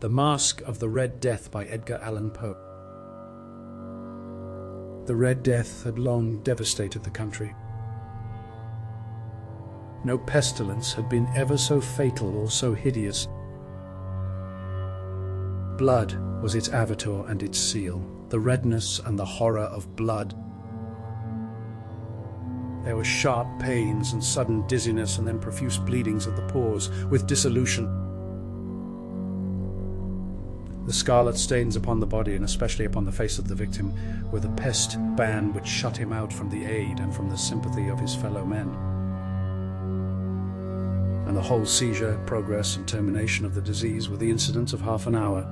The Masque of the Red Death by Edgar Allan Poe. The Red Death had long devastated the country. No pestilence had been ever so fatal or so hideous. Blood was its avatar and its seal, the redness and the horror of blood. There were sharp pains and sudden dizziness, and then profuse bleedings of the pores, with dissolution. The scarlet stains upon the body, and especially upon the face of the victim, were the pest ban which shut him out from the aid and from the sympathy of his fellow men. And the whole seizure, progress, and termination of the disease were the incidents of half an hour.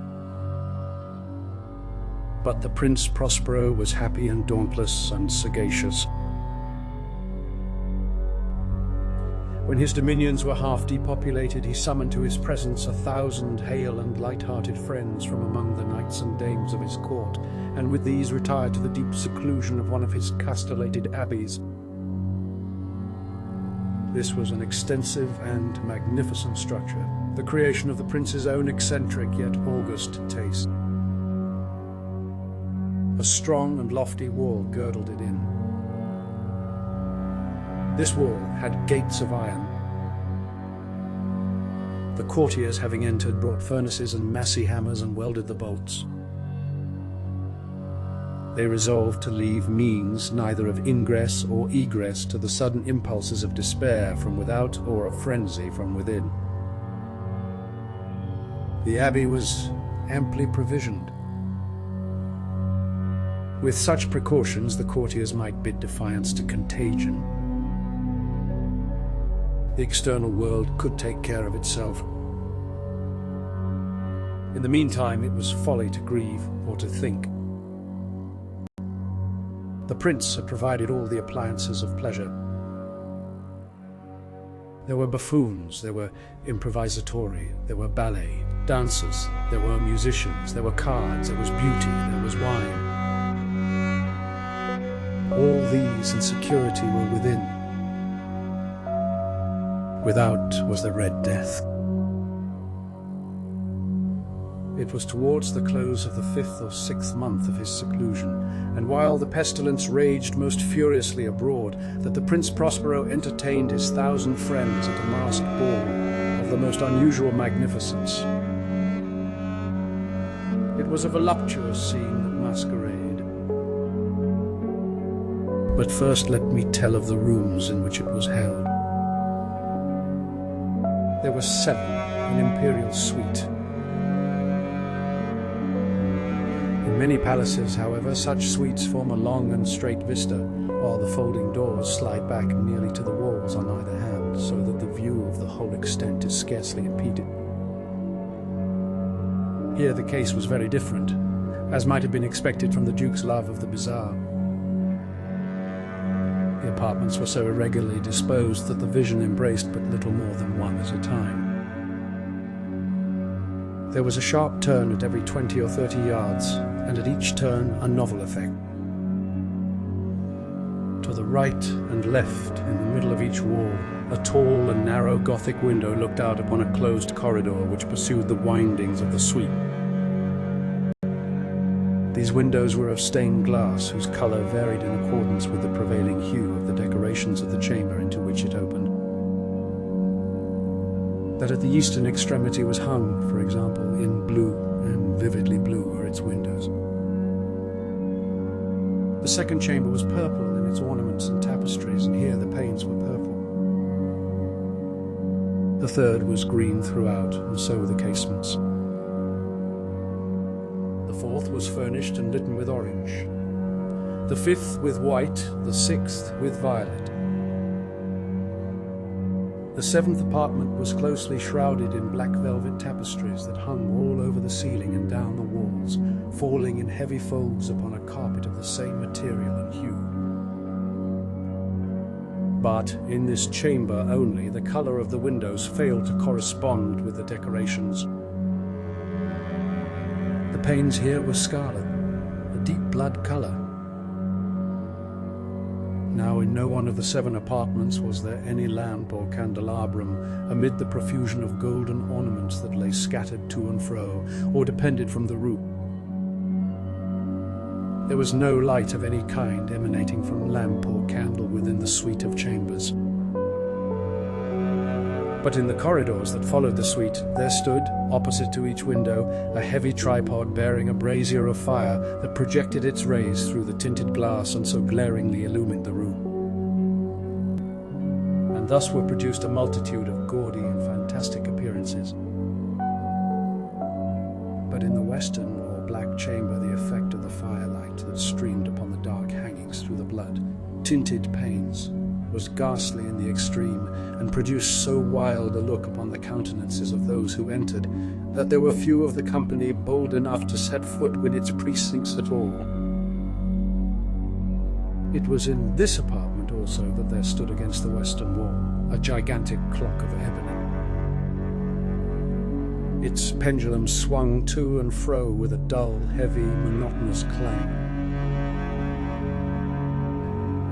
But the Prince Prospero was happy and dauntless and sagacious. When his dominions were half depopulated, he summoned to his presence 1,000 hale and light-hearted friends from among the knights and dames of his court, and with these retired to the deep seclusion of one of his castellated abbeys. This was an extensive and magnificent structure, the creation of the prince's own eccentric yet august taste. A strong and lofty wall girdled it in. This wall had gates of iron. The courtiers, having entered, brought furnaces and massy hammers and welded the bolts. They resolved to leave means neither of ingress or egress to the sudden impulses of despair from without or of frenzy from within. The abbey was amply provisioned. With such precautions, the courtiers might bid defiance to contagion. The external world could take care of itself. In the meantime, it was folly to grieve or to think. The prince had provided all the appliances of pleasure. There were buffoons, there were improvisatori, there were ballet, dancers, there were musicians, there were cards, there was beauty, there was wine. All these and security were within. Without was the Red Death. It was towards the close of the 5th or 6th month of his seclusion, and while the pestilence raged most furiously abroad, that the Prince Prospero entertained his 1,000 friends at a masked ball of the most unusual magnificence. It was a voluptuous scene of masquerade. But first let me tell of the rooms in which it was held. There were 7, an imperial suite. In many palaces, however, such suites form a long and straight vista, while the folding doors slide back nearly to the walls on either hand, so that the view of the whole extent is scarcely impeded. Here the case was very different, as might have been expected from the Duke's love of the bizarre. The apartments were so irregularly disposed that the vision embraced but little more than one at a time. There was a sharp turn at every 20 or 30 yards, and at each turn a novel effect. To the right and left, in the middle of each wall, a tall and narrow Gothic window looked out upon a closed corridor which pursued the windings of the suite. These windows were of stained glass, whose colour varied in accordance with the prevailing hue of the decorations of the chamber into which it opened. That at the eastern extremity was hung, for example, in blue, and vividly blue were its windows. The second chamber was purple in its ornaments and tapestries, and here the panes were purple. The third was green throughout, and so were the casements. The fourth was furnished and litten with orange, the fifth with white, the sixth with violet. The 7th apartment was closely shrouded in black velvet tapestries that hung all over the ceiling and down the walls, falling in heavy folds upon a carpet of the same material and hue. But in this chamber only, the colour of the windows failed to correspond with the decorations. The panes here were scarlet, a deep blood colour. Now in no one of the 7 apartments was there any lamp or candelabrum amid the profusion of golden ornaments that lay scattered to and fro, or depended from the roof. There was no light of any kind emanating from lamp or candle within the suite of chambers. But in the corridors that followed the suite, there stood, opposite to each window, a heavy tripod bearing a brazier of fire that projected its rays through the tinted glass and so glaringly illumined the room. And thus were produced a multitude of gaudy and fantastic appearances. But in the western or black chamber, the effect of the firelight that streamed upon the dark hangings through the blood-tinted panes was ghastly in the extreme, and produced so wild a look upon the countenances of those who entered, that there were few of the company bold enough to set foot within its precincts at all. It was in this apartment also that there stood against the western wall a gigantic clock of ebony. Its pendulum swung to and fro with a dull, heavy, monotonous clang.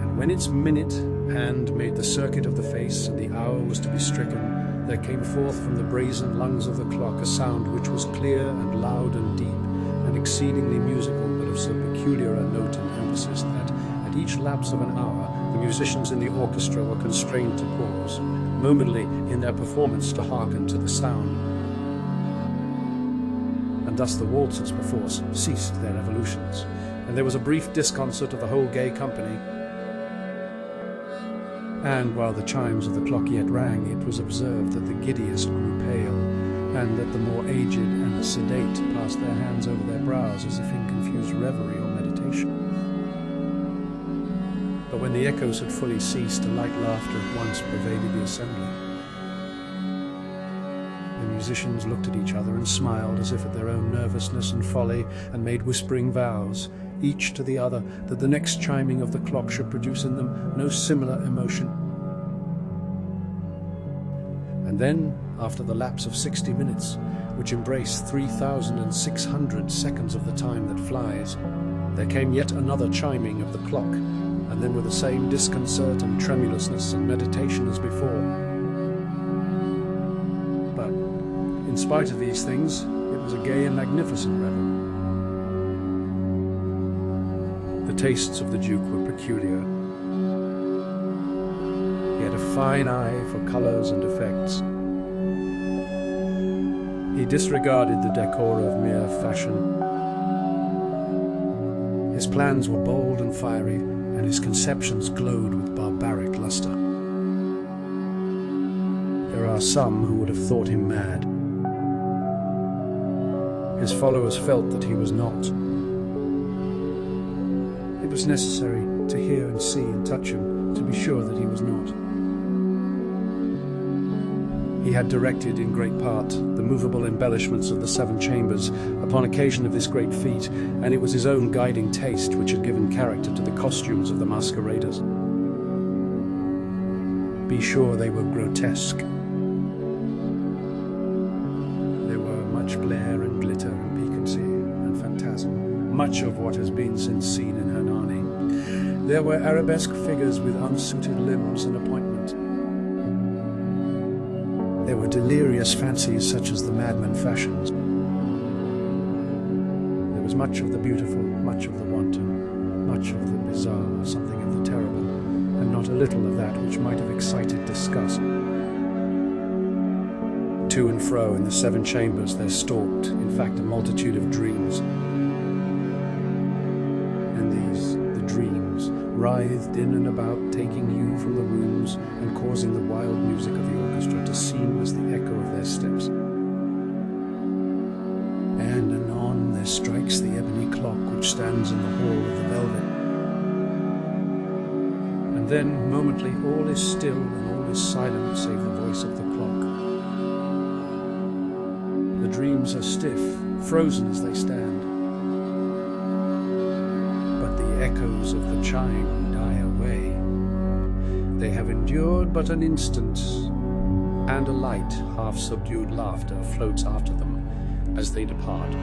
And when its minute hand made the circuit of the face and the hour was to be stricken, there came forth from the brazen lungs of the clock a sound which was clear and loud and deep, and exceedingly musical, but of so peculiar a note and emphasis that, at each lapse of an hour, the musicians in the orchestra were constrained to pause, momently in their performance to hearken to the sound. And thus the waltzers perforce ceased their evolutions, and there was a brief disconcert of the whole gay company. And while the chimes of the clock yet rang, it was observed that the giddiest grew pale, and that the more aged and sedate passed their hands over their brows as if in confused reverie or meditation. But when the echoes had fully ceased, a light laughter at once pervaded the assembly. The musicians looked at each other and smiled as if at their own nervousness and folly, and made whispering vows, each to the other, that the next chiming of the clock should produce in them no similar emotion. And then, after the lapse of 60 minutes, which embraced 3,600 seconds of the time that flies, there came yet another chiming of the clock, and then with the same disconcert and tremulousness and meditation as before. But, in spite of these things, it was a gay and magnificent revel. The tastes of the Duke were peculiar. He had a fine eye for colours and effects. He disregarded the decor of mere fashion. His plans were bold and fiery, and his conceptions glowed with barbaric lustre. There are some who would have thought him mad. His followers felt that he was not. It was necessary to hear and see and touch him to be sure that he was not. He had directed in great part the movable embellishments of the 7 chambers upon occasion of this great feat, and it was his own guiding taste which had given character to the costumes of the masqueraders. Be sure they were grotesque. There were much glare and glitter and piquancy and phantasm, much of what has been since seen in Hernani. There were arabesque figures with unsuited limbs and appointment. There were delirious fancies such as the madman fashions. There was much of the beautiful, much of the wanton, much of the bizarre, something of the terrible, and not a little of that which might have excited disgust. To and fro in the 7 chambers there stalked, in fact, a multitude of dreams. And these, the dreams, writhed in and about, taking you from the rooms and causing the wild music of the orchestra to seem as the echo of their steps. And anon there strikes the ebony clock which stands in the hall of the velvet. And then, momently, all is still and all is silent save the voice of the clock. The dreams are stiff, frozen as they stand. But the echoes of the chime die away. They have endured but an instant, and a light, half-subdued laughter floats after them as they depart.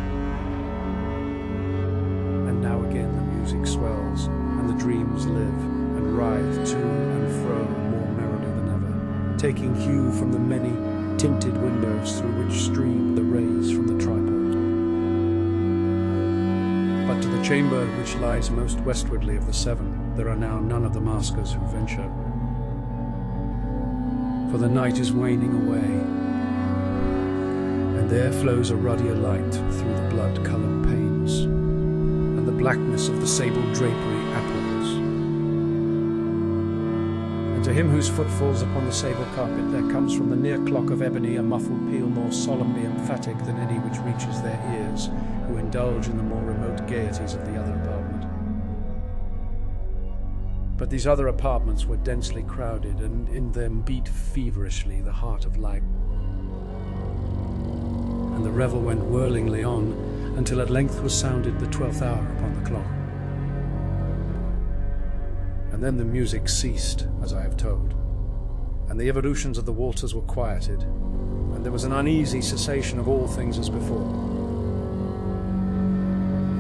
And now again the music swells, and the dreams live, and writhed to and fro more merrily than ever, taking hue from the many tinted windows through which streamed the rays from the tripod. But to the chamber which lies most westwardly of the seven, there are now none of the maskers who venture. For the night is waning away, and there flows a ruddier light through the blood-coloured panes, and the blackness of the sable drapery apples. And to him whose foot falls upon the sable carpet, there comes from the near clock of ebony a muffled peal more solemnly emphatic than any which reaches their ears, who indulge in the more remote gaieties of the other apartment. But these other apartments were densely crowded, and in them beat feverishly the heart of life. And the revel went whirlingly on, until at length was sounded the 12th hour upon the clock. And then the music ceased, as I have told, and the evolutions of the waltzers were quieted, and there was an uneasy cessation of all things as before.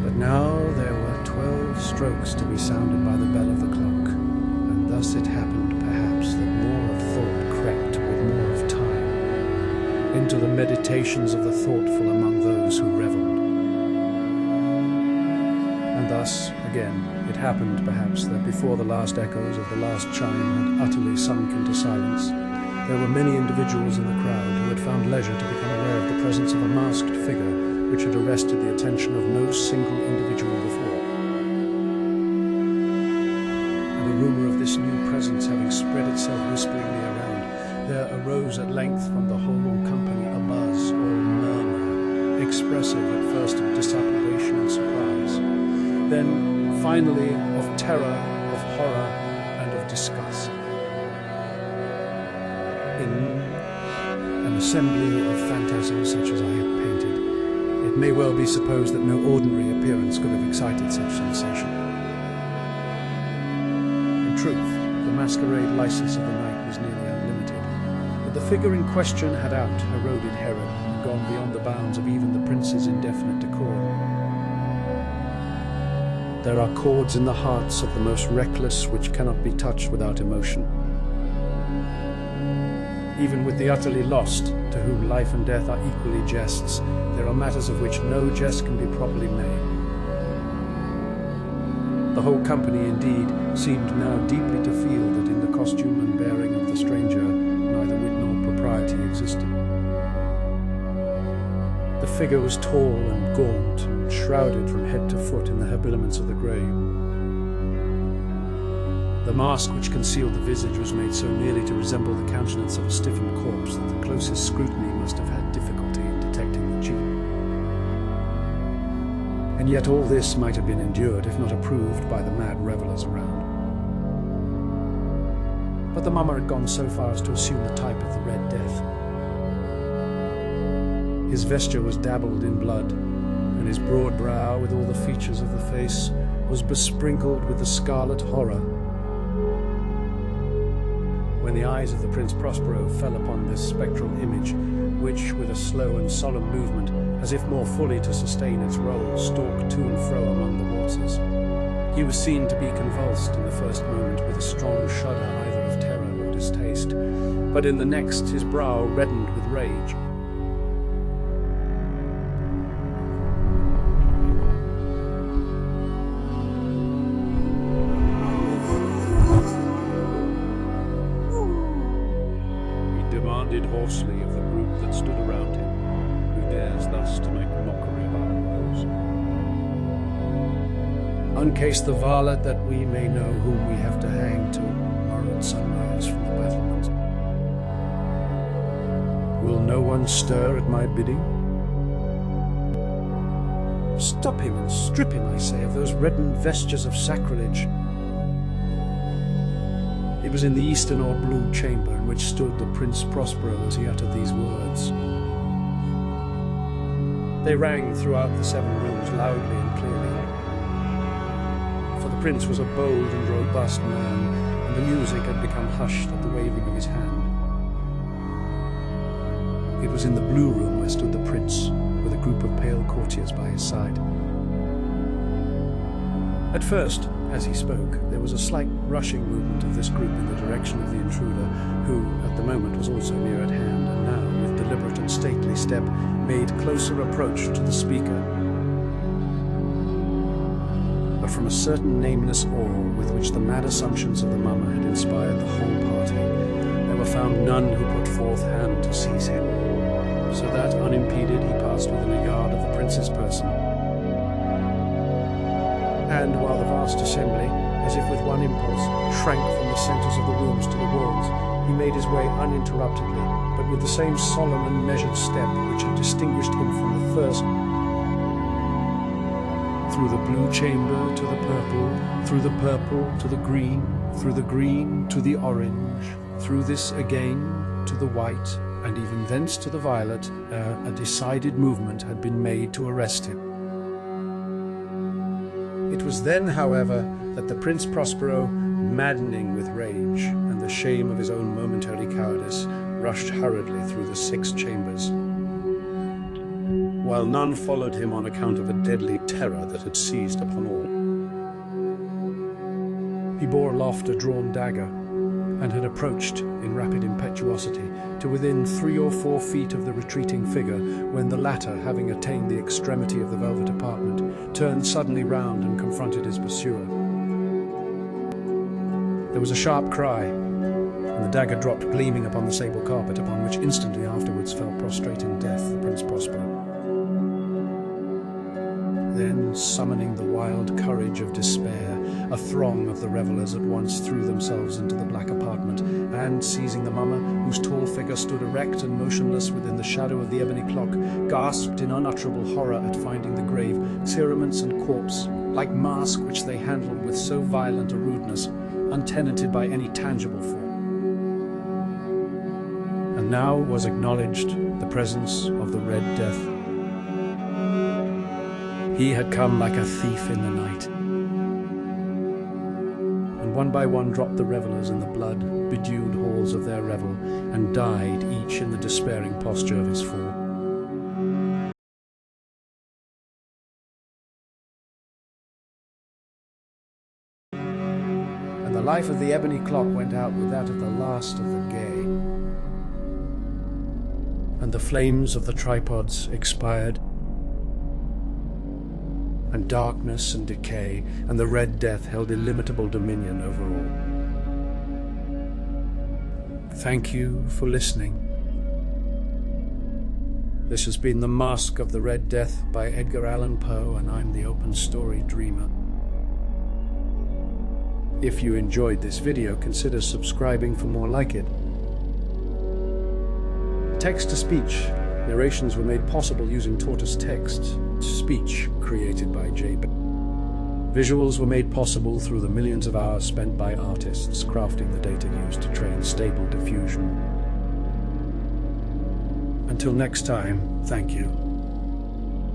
But now there were 12 strokes to be sounded by the bell of the clock, and thus it happened, perhaps, that more of thought crept with more of time into the meditations of the thoughtful among those who revelled. And thus, again, it happened, perhaps, that before the last echoes of the last chime had utterly sunk into silence, there were many individuals in the crowd who had found leisure to become aware of the presence of a masked figure which had arrested the attention of no single individual before. And a rumour of this new presence having spread itself whisperingly around, there arose at length from the whole company a buzz or murmur, expressive at first of disapprobation and surprise, then finally of terror, of horror, and of disgust. In an assembly of phantasms such as I have painted, it may well be supposed that no ordinary appearance could have excited such sensation. In truth, the masquerade license of the night was nearly unlimited, but the figure in question had out-Heroded Herod and gone beyond the bounds of even the prince's indefinite decorum. There are chords in the hearts of the most reckless which cannot be touched without emotion. Even with the utterly lost, to whom life and death are equally jests, there are matters of which no jest can be properly made. The whole company, indeed, seemed now deeply to feel that in the costume and bearing of the stranger neither wit nor propriety existed. The figure was tall and gaunt, and shrouded from head to foot in the habiliments of the grave. The mask which concealed the visage was made so nearly to resemble the countenance of a stiffened corpse that the closest scrutiny must have had difficulty in detecting the cheat. And yet all this might have been endured, if not approved, by the mad revellers around. But the mummer had gone so far as to assume the type of the Red Death. His vesture was dabbled in blood, and his broad brow, with all the features of the face, was besprinkled with the scarlet horror. When the eyes of the Prince Prospero fell upon this spectral image, which, with a slow and solemn movement, as if more fully to sustain its role, stalked to and fro among the waltzers, he was seen to be convulsed in the first moment with a strong shudder either of terror or distaste, but in the next his brow reddened with rage. Hoarsely of the group that stood around him, who dares thus to make mockery of our woes. Uncase the varlet that we may know whom we have to hang to-morrow at sunrise from the battlement. Will no one stir at my bidding? Stop him and strip him, I say, of those reddened vestures of sacrilege. It was in the eastern or blue chamber in which stood the Prince Prospero as he uttered these words. They rang throughout the 7 rooms loudly and clearly. For the prince was a bold and robust man, and the music had become hushed at the waving of his hand. It was in the blue room where stood the prince, with a group of pale courtiers by his side. At first, as he spoke, there was a slight rushing movement of this group in the direction of the intruder, who, at the moment, was also near at hand, and now, with deliberate and stately step, made closer approach to the speaker. But from a certain nameless awe with which the mad assumptions of the mummer had inspired the whole party, there were found none who put forth hand to seize him, so that, unimpeded, he passed within a yard of the prince's person. And while the vast assembly, as if with one impulse, shrank from the centres of the rooms to the walls, he made his way uninterruptedly, but with the same solemn and measured step which had distinguished him from the first, through the blue chamber to the purple, through the purple to the green, through the green to the orange, through this again to the white, and even thence to the violet, a decided movement had been made to arrest him. It was then, however, that the Prince Prospero, maddening with rage and the shame of his own momentary cowardice, rushed hurriedly through the 6 chambers, while none followed him on account of a deadly terror that had seized upon all. He bore aloft a drawn dagger, and had approached, in rapid impetuosity, to within 3 or 4 feet of the retreating figure, when the latter, having attained the extremity of the velvet apartment, turned suddenly round and confronted his pursuer. There was a sharp cry, and the dagger dropped gleaming upon the sable carpet, upon which instantly afterwards fell prostrate in death the Prince Prospero. Then, summoning the wild courage of despair, a throng of the revellers at once threw themselves into the black apartment, and, seizing the mummer, whose tall figure stood erect and motionless within the shadow of the ebony clock, gasped in unutterable horror at finding the grave, cerements and corpse, like Masque which they handled with so violent a rudeness, untenanted by any tangible form. And now was acknowledged the presence of the Red Death. He had come like a thief in the night, and one by one dropped the revellers in the blood-bedewed halls of their revel, and died each in the despairing posture of his fall. And the life of the ebony clock went out with that of the last of the gay, and the flames of the tripods expired, and darkness and decay and the Red Death held illimitable dominion over all. Thank you for listening. This has been The Masque of the Red Death by Edgar Allan Poe, and I'm the Open Story Dreamer. If you enjoyed this video, consider subscribing for more like it. Text-to-speech narrations were made possible using Tortoise Text Speech, created by J.B. Visuals were made possible through the millions of hours spent by artists crafting the data used to train Stable Diffusion. Until next time, thank you.